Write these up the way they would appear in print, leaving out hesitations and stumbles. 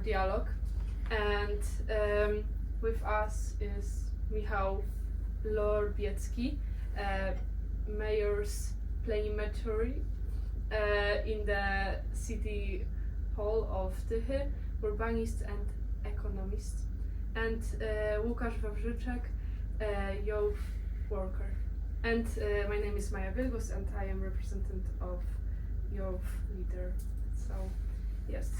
dialogue. And with us is Michał Lorbiecki, mayor's Plenipotentiary in the city hall of Tychy, urbanist and economist, and Łukasz Wawrzyczek, youth worker. And my name is Maja Wielgus, and I am representative of youth leader. So, yes.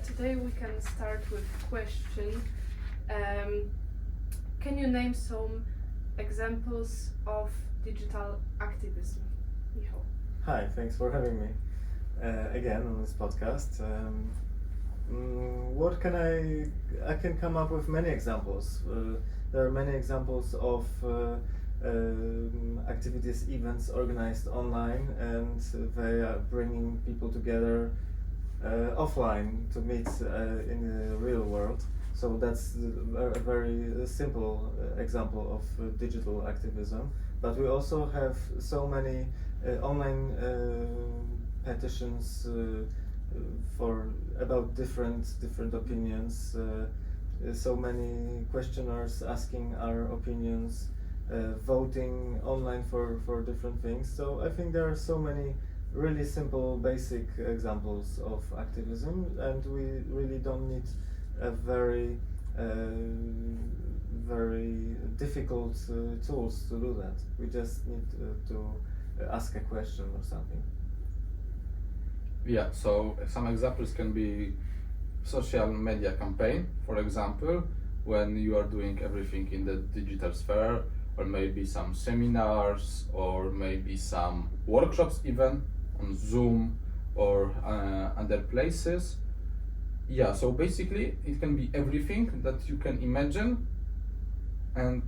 Today we can start with question. Can you name some examples of digital activism? Michał. Hi, thanks for having me again on this podcast. What can I can come up with many examples. There are many examples of activities, events organized online, and they are bringing people together offline to meet in the real world. So that's a very simple example of digital activism. But we also have so many online petitions for about different opinions. So many questioners asking our opinions, voting online for different things. So I think there are so many really simple, basic examples of activism, and we really don't need a very difficult tools to do that. We just need to ask a question or something. Yeah, so some examples can be social media campaign, for example, when you are doing everything in the digital sphere, or maybe some seminars, or maybe some workshops even on Zoom or other places. Yeah, so basically it can be everything that you can imagine, and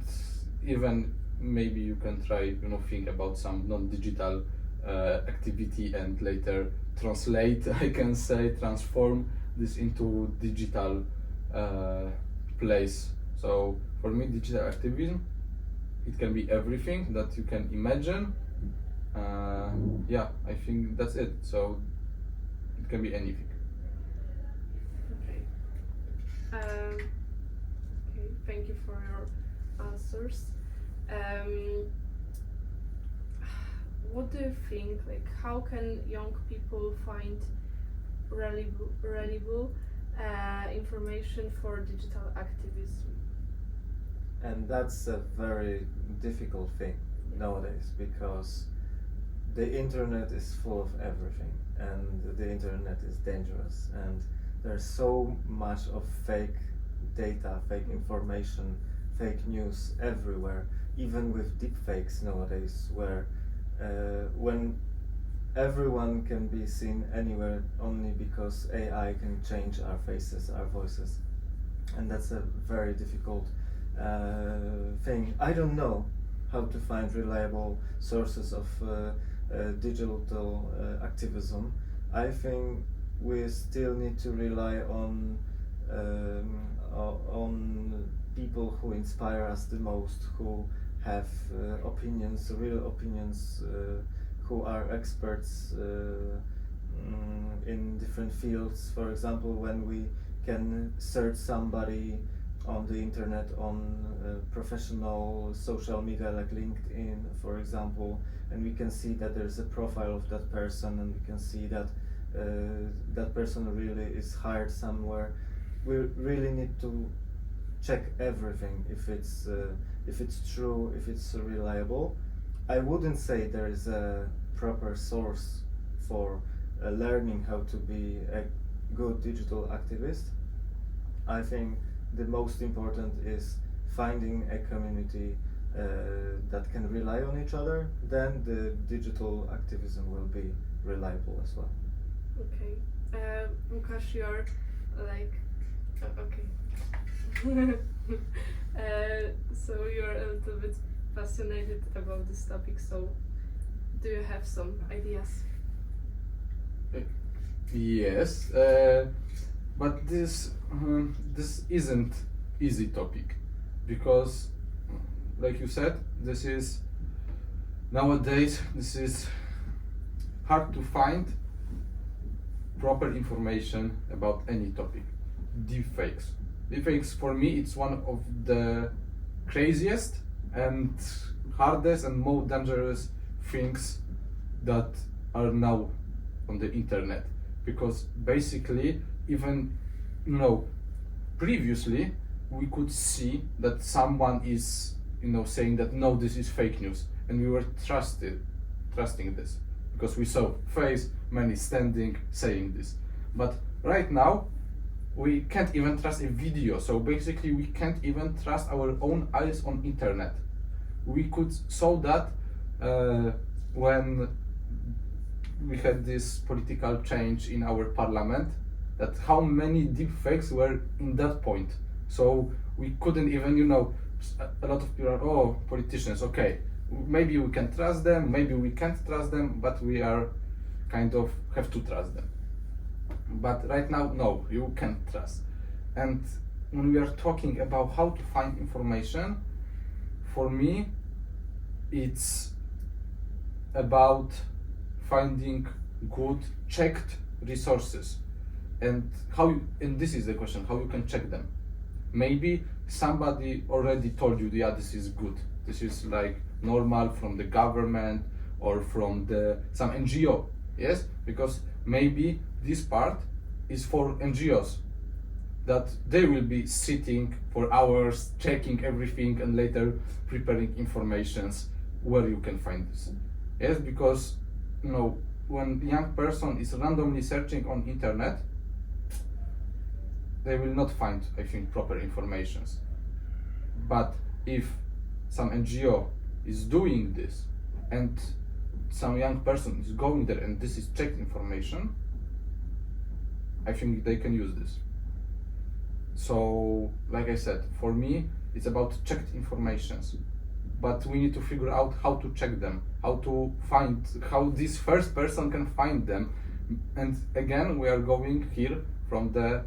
even maybe you can try, think about some non-digital activity and later translate, I can say, transform this into digital place. So for me, digital activism, it can be everything that you can imagine. Yeah, I think that's it. So it can be anything. Okay, thank you for your answers. What do you think? Like, how can young people find reliable information for digital activism? And that's a very difficult thing nowadays, because the internet is full of everything, and the internet is dangerous, and there's so much of fake data, fake information, fake news everywhere, even with deepfakes nowadays, where when everyone can be seen anywhere only because AI can change our faces, our voices. And that's a very difficult thing. I don't know how to find reliable sources of digital activism. I think we still need to rely on people who inspire us the most, who have opinions, real opinions, who are experts in different fields. For example, when we can search somebody on the internet on professional social media like LinkedIn, for example, and we can see that there's a profile of that person, and we can see that that person really is hired somewhere. We really need to check everything, if it's true, if it's reliable. I wouldn't say there is a proper source for learning how to be a good digital activist. I think the most important is finding a community that can rely on each other. Then the digital activism will be reliable as well. Okay. Łukasz, you're like, okay. So you're a little bit fascinated about this topic, so do you have some ideas? Yes, but this isn't easy topic, because, like you said, this is hard to find proper information about any topic. deepfakes. Deepfakes for me, it's one of the craziest and hardest and most dangerous things that are now on the internet, because basically even previously we could see that someone is saying that no, this is fake news, and we were trusting this because we saw face many standing saying this. But right now we can't even trust a video, so basically we can't even trust our own eyes on internet. We could saw that when we had this political change in our parliament, that how many deep fakes were in that point. So we couldn't even, a lot of people are, oh, politicians, okay, maybe we can trust them, maybe we can't trust them, but we are kind of have to trust them. But right now, no, you can't trust. And when we are talking about how to find information, for me, it's about finding good checked resources. And and this is the question, how you can check them. Maybe somebody already told you, yeah, this is good. This is like normal from the government or from some NGO, yes? Because maybe this part is for NGOs, that they will be sitting for hours, checking everything and later preparing informations where you can find this. Yes, because when young person is randomly searching on internet, they will not find, I think, proper informations. But if some NGO is doing this and some young person is going there and this is checked information, I think they can use this. So, like I said, for me, it's about checked informations. But we need to figure out how to check them, how this first person can find them. And again, we are going here from the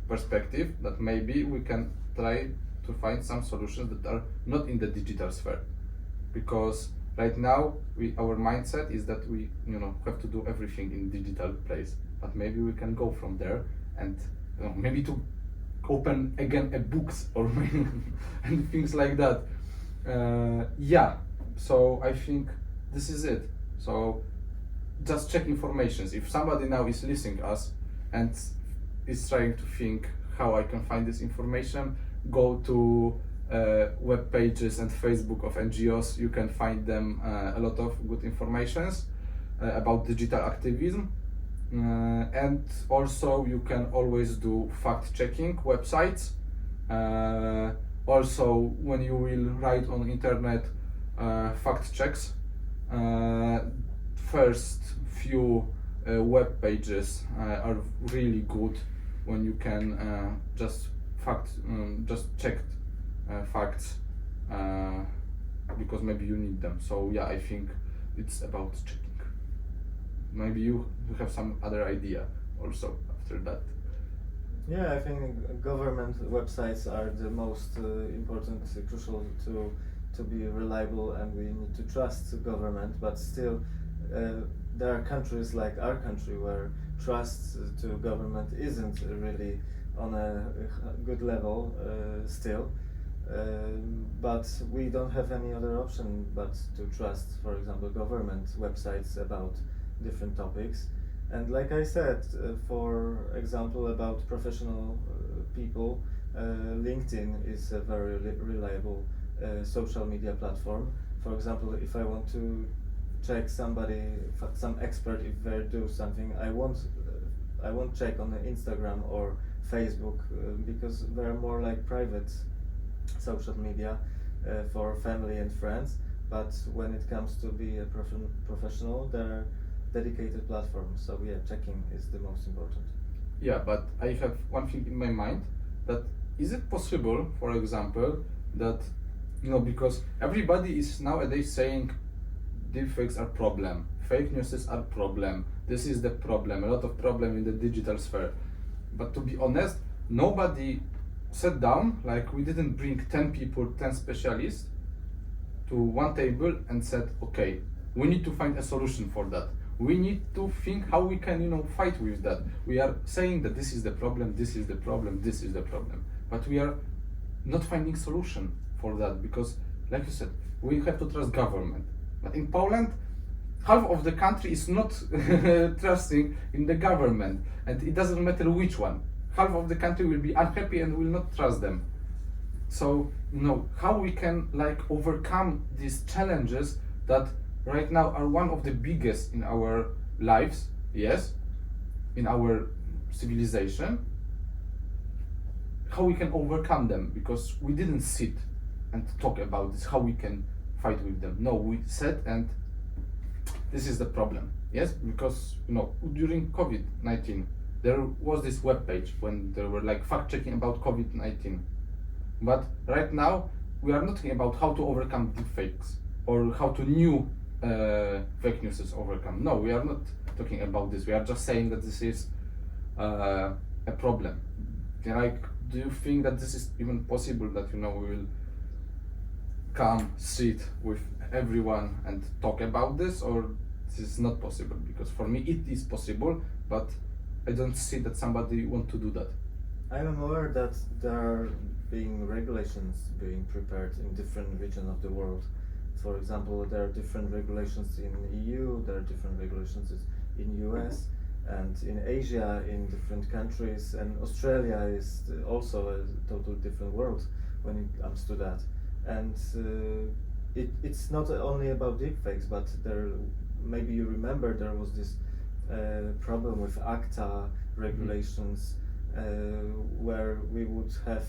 perspective that maybe we can try to find some solutions that are not in the digital sphere. Because right now, our mindset is that we have to do everything in digital place. But maybe we can go from there and maybe to open again a books or and things like that. So I think this is it. So just check informations. If somebody now is listening us and is trying to think how I can find this information, go to web pages and Facebook of NGOs. You can find them a lot of good informations about digital activism. And also you can always do fact-checking websites. Also, when you will write on internet fact checks, first few web pages are really good when you can just check facts because maybe you need them. So yeah, I think it's about checking. Maybe you have some other idea also after that. Yeah, I think government websites are the most important, crucial to be reliable, and we need to trust the government. But still, there are countries like our country where trust to government isn't really on a good level still. But we don't have any other option but to trust, for example, government websites about different topics. And like I said, for example, about professional people, LinkedIn is a very reliable social media platform. For example, if I want to check somebody, some expert, if they do something, I won't check on Instagram or Facebook because they're more like private social media for family and friends. But when it comes to be a professional, they're dedicated platform. So yeah, checking is the most important. Yeah, but I have one thing in my mind, that is it possible, for example, that because everybody is nowadays saying deepfakes are problem, fake news are problem, this is the problem, a lot of problem in the digital sphere. But to be honest, nobody sat down, like we didn't bring 10 people, 10 specialists to one table and said, okay, we need to find a solution for that. we need to think how we can, fight with that. We are saying that this is the problem, this is the problem, this is the problem, but we are not finding solution for that, because, like you said, we have to trust government. But in Poland, half of the country is not trusting in the government, and it doesn't matter which one. Half of the country will be unhappy and will not trust them. So, how we can overcome these challenges that right now are one of the biggest in our lives, yes, in our civilization, how we can overcome them, because we didn't sit and talk about this, how we can fight with them. No, we said, and this is the problem, yes, because, during COVID-19, there was this webpage when there were fact-checking about COVID-19. But right now, we are not talking about how to overcome deepfakes or how to new fake news is overcome. No, we are not talking about this. We are just saying that this is a problem. Do you think that this is even possible, that we will come, sit with everyone and talk about this, or this is not possible? Because for me it is possible, but I don't see that somebody want to do that. I am aware that there are being regulations being prepared in different regions of the world. For example, there are different regulations in EU, there are different regulations in US, and in Asia, in different countries, and Australia is also a totally different world when it comes to that. And it's not only about deepfakes, but maybe you remember there was this problem with ACTA regulations, where we would have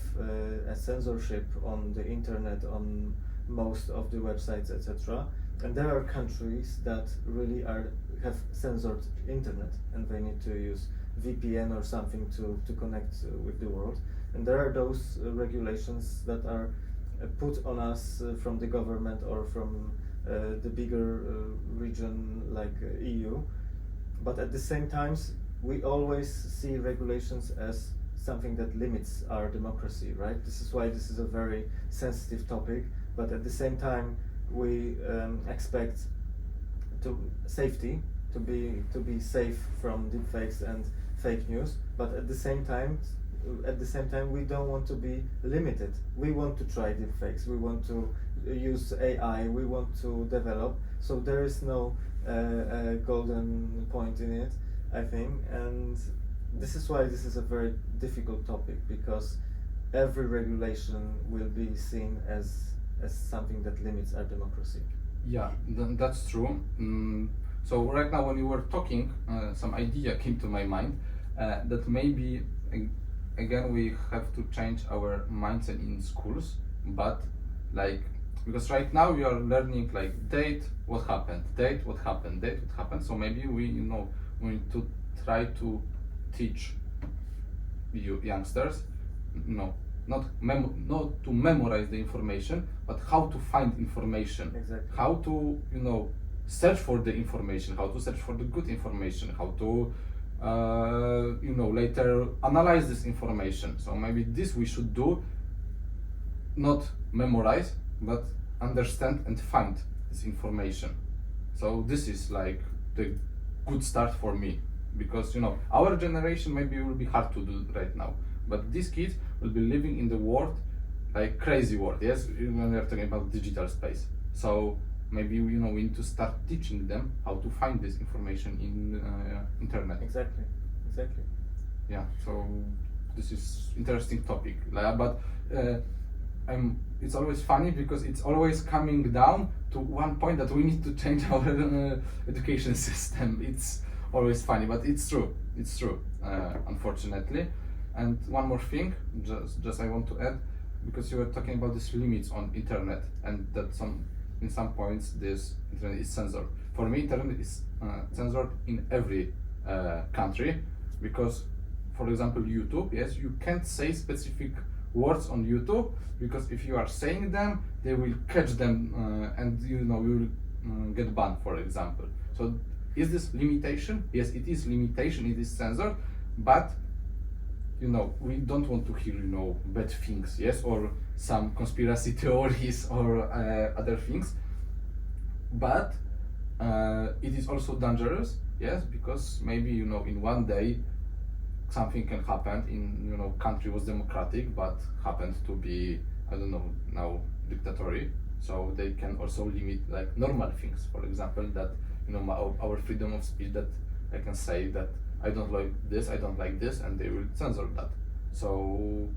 a censorship on the internet, on most of the websites, etc. And there are countries that really have censored internet, and they need to use VPN or something to connect with the world. And there are those regulations that are put on us from the government or from the bigger region like EU. But at the same time, we always see regulations as something that limits our democracy, right? This is why this is a very sensitive topic, but at the same time we expect safety, to be safe from deepfakes and fake news, but at the same time we don't want to be limited. We want to try deepfakes, we want to use AI, we want to develop, so there is no golden point in it, I think. And this is why this is a very difficult topic, because every regulation will be seen as something that limits our democracy. Yeah, that's true. So right now when you were talking, some idea came to my mind, that maybe again we have to change our mindset in schools, but because right now we are learning date what happened, so maybe we need to try to teach youngsters, not to memorize the information, but how to find information. Exactly. How to search for the information, how to search for the good information, how to later analyze this information. So maybe this we should do, not memorize, but understand and find this information. So this is the good start for me, because our generation maybe will be hard to do right now, but these kids will be living in the world, crazy world, yes, when we are talking about digital space. So maybe we need to start teaching them how to find this information in internet. Exactly. Yeah, so this is interesting topic, but it's always funny because it's always coming down to one point that we need to change our education system. It's always funny, but it's true, unfortunately. And one more thing, just I want to add, because you were talking about these limits on internet, and that in some points this internet is censored. For me, internet is censored in every country, because, for example, YouTube, yes, you can't say specific words on YouTube, because if you are saying them, they will catch them, and you will get banned, for example. So is this limitation? Yes, it is limitation, it is censored, but we don't want to hear bad things, yes, or some conspiracy theories or other things. But it is also dangerous, yes, because maybe in one day something can happen in country was democratic but happened to be, I don't know, now dictatorial. So they can also limit like normal things. For example, that our freedom of speech, that I can say that I don't like this, and they will censor that. So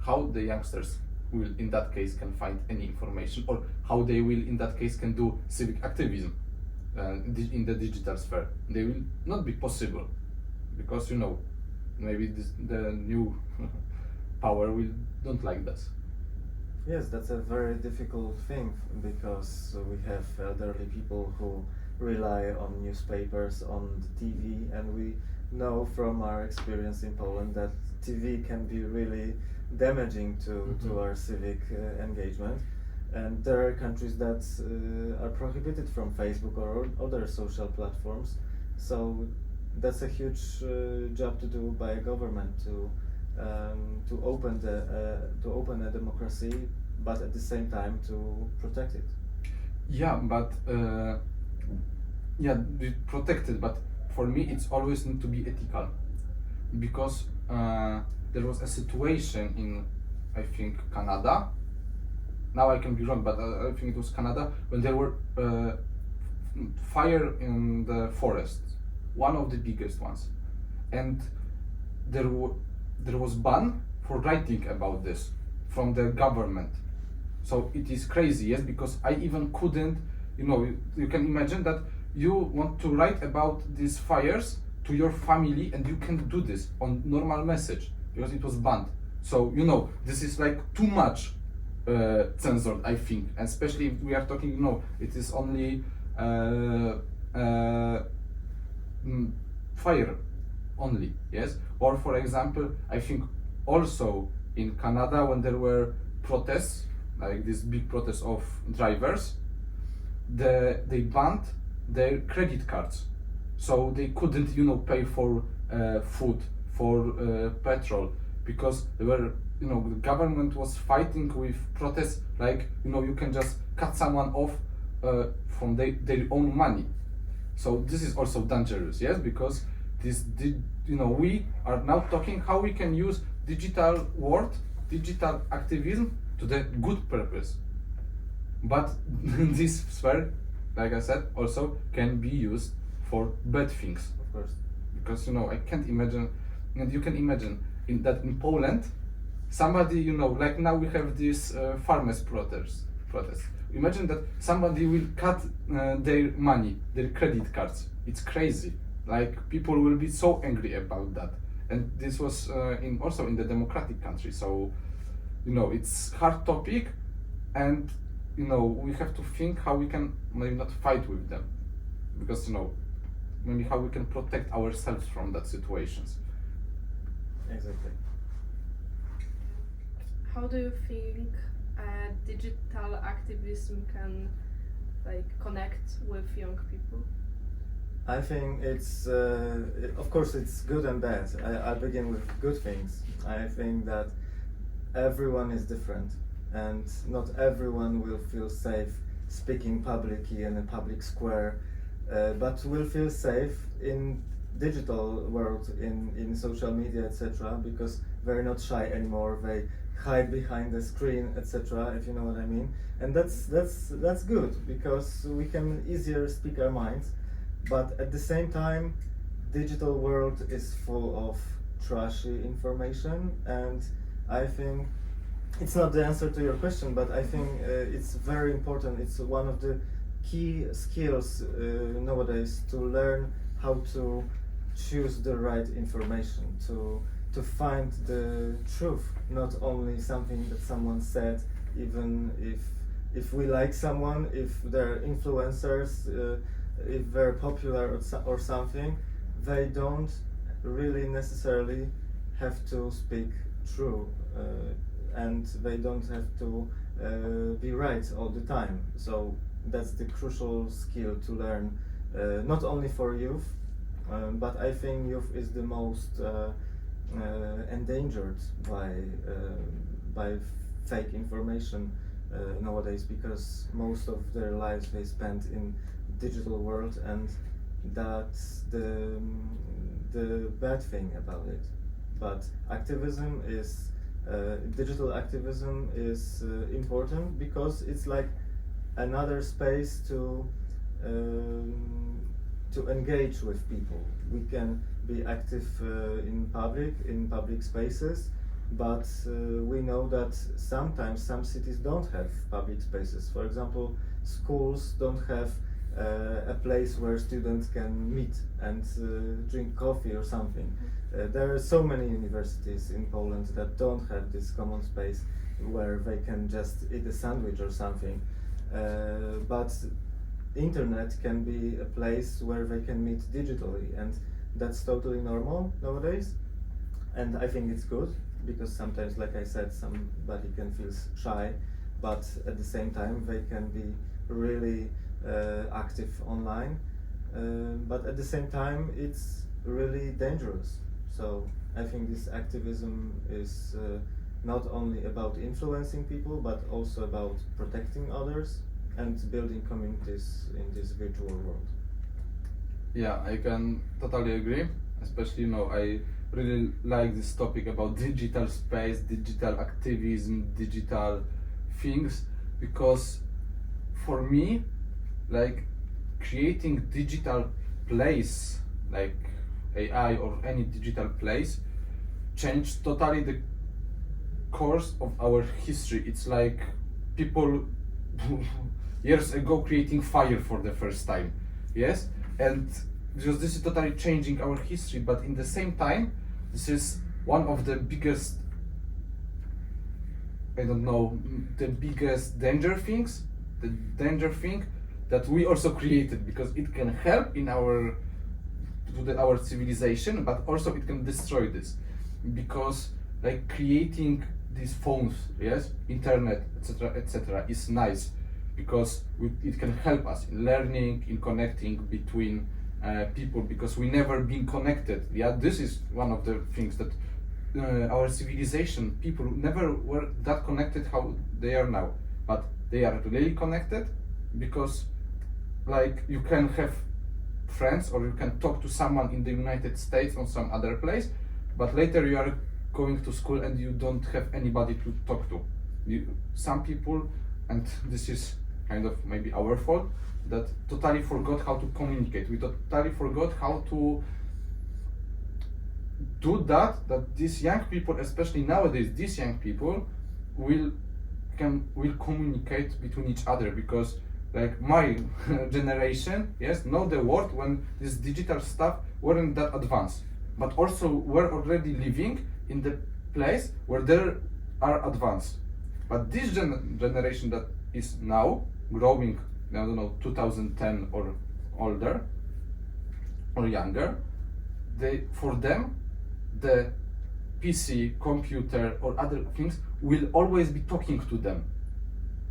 how the youngsters will in that case can find any information, or how they will in that case can do civic activism in the digital sphere. They will not be possible, because maybe the new power will don't like this. Yes, that's a very difficult thing, because we have elderly people who rely on newspapers, on the TV, and we know from our experience in Poland that TV can be really damaging to our civic engagement. And there are countries that are prohibited from Facebook or other social platforms. So that's a huge job to do by a government to open a democracy, but at the same time to protect it. Yeah, but be protected. But for me, it's always need to be ethical, because there was a situation in, I think, Canada. Now I can be wrong, but I think it was Canada, when there were fire in the forest, one of the biggest ones, and there was ban for writing about this from the government. So it is crazy, yes, because I even couldn't, you can imagine that you want to write about these fires to your family, and you can do this on normal message because it was banned. So this is like too much censored, I think, and especially if we are talking, it is only fire only, yes. Or for example, I think also in Canada, when there were protests, like this big protest of drivers, they banned their credit cards, so they couldn't pay for food, for petrol, because they were the government was fighting with protests, like you can just cut someone off from their own money. So this is also dangerous, yes, because we are now talking how we can use digital world, digital activism to the good purpose. But this sphere, like I said, also can be used for bad things. Of course. Because I can't imagine, and you can imagine that in Poland, somebody like now we have this farmers protest. Imagine that somebody will cut their money, their credit cards. It's crazy. Like people will be so angry about that. And this was also in the democratic country. So it's hard topic, and we have to think how we can maybe not fight with them, because maybe how we can protect ourselves from that situations. Exactly. How do you think digital activism can connect with young people? I think it's, of course, it's good and bad. I begin with good things. I think that everyone is different, and not everyone will feel safe speaking publicly in a public square, but will feel safe in digital world, in social media, etc., because they're not shy anymore. They hide behind the screen, etc., if you know what I mean. And that's good, because we can easier speak our minds. But at the same time, digital world is full of trashy information, and I think it's not the answer to your question, but I think it's very important. It's one of the key skills nowadays, to learn how to choose the right information, to find the truth, not only something that someone said, even if we like someone, if they're influencers, if they're popular or something, they don't really necessarily have to speak true, and they don't have to be right all the time. So that's the crucial skill to learn, not only for youth, but I think youth is the most endangered by fake information nowadays, because most of their lives they spend in digital world, and that's the bad thing about it. But activism is digital activism is important because it's like another space to engage with people. We can be active in public spaces, but we know that sometimes some cities don't have public spaces. For example, schools don't have a place where students can meet and drink coffee or something. There are so many universities in Poland that don't have this common space where they can just eat a sandwich or something. But internet can be a place where they can meet digitally, and that's totally normal nowadays. And I think it's good because sometimes, like I said, somebody can feel shy, but at the same time they can be really active online. But at the same time, it's really dangerous. So I think this activism is not only about influencing people, but also about protecting others and building communities in this virtual world. Yeah, I can totally agree. Especially, I really like this topic about digital space, digital activism, digital things, because for me, like creating digital place, like AI or any digital place, changed totally the course of our history. It's like people years ago creating fire for the first time, yes, and because this is totally changing our history, but in the same time, this is one of the biggest, the biggest danger things, the danger thing that we also created, because it can help in our civilization, but also it can destroy this, because like creating these phones, yes, internet, etc., is nice, because it can help us in learning, in connecting between people, because we never been connected. Yeah, this is one of the things that our civilization, people never were that connected how they are now, but they are really connected, because like you can have friends or you can talk to someone in the United States or some other place, but later you are going to school and you don't have anybody to talk to. Some people, and this is kind of maybe our fault, that totally forgot how to communicate. We totally forgot how to do that these young people, especially nowadays, these young people will communicate between each other, because like my generation, yes, know the world when this digital stuff weren't that advanced, but also we're already living in the place where there are advanced. But this generation that is now growing, I don't know, 2010 or older or younger, for them the PC, computer or other things will always be talking to them,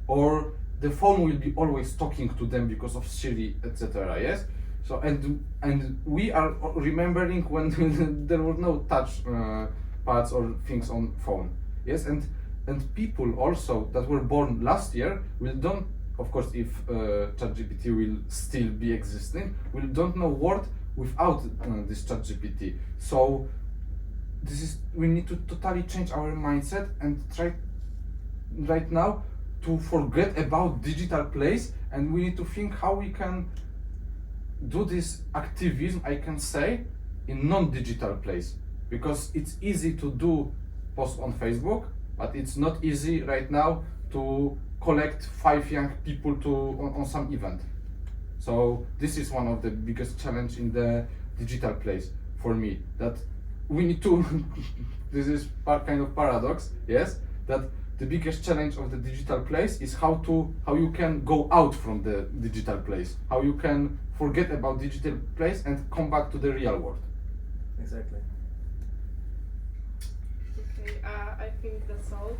or the phone will be always talking to them because of Siri, etc. Yes. So and we are remembering when there were no touch pads or things on phone. Yes, and people also that were born last year don't, of course, if ChatGPT will still be existing, don't know word without this ChatGPT. So we need to totally change our mindset and try right now to forget about digital place, and we need to think how we can do this activism, I can say, in non-digital place, because it's easy to do post on Facebook, but it's not easy right now to collect 5 young people on some event. So this is one of the biggest challenge in the digital place for me, that we need to this is kind of paradox, yes, that the biggest challenge of the digital place is how you can go out from the digital place, how you can forget about digital place and come back to the real world. Exactly. Okay, I think that's all.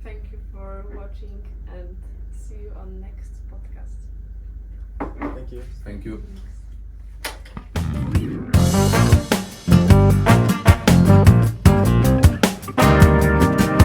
Thank you for watching, and see you on next podcast. Thank you. Thank you. Thanks.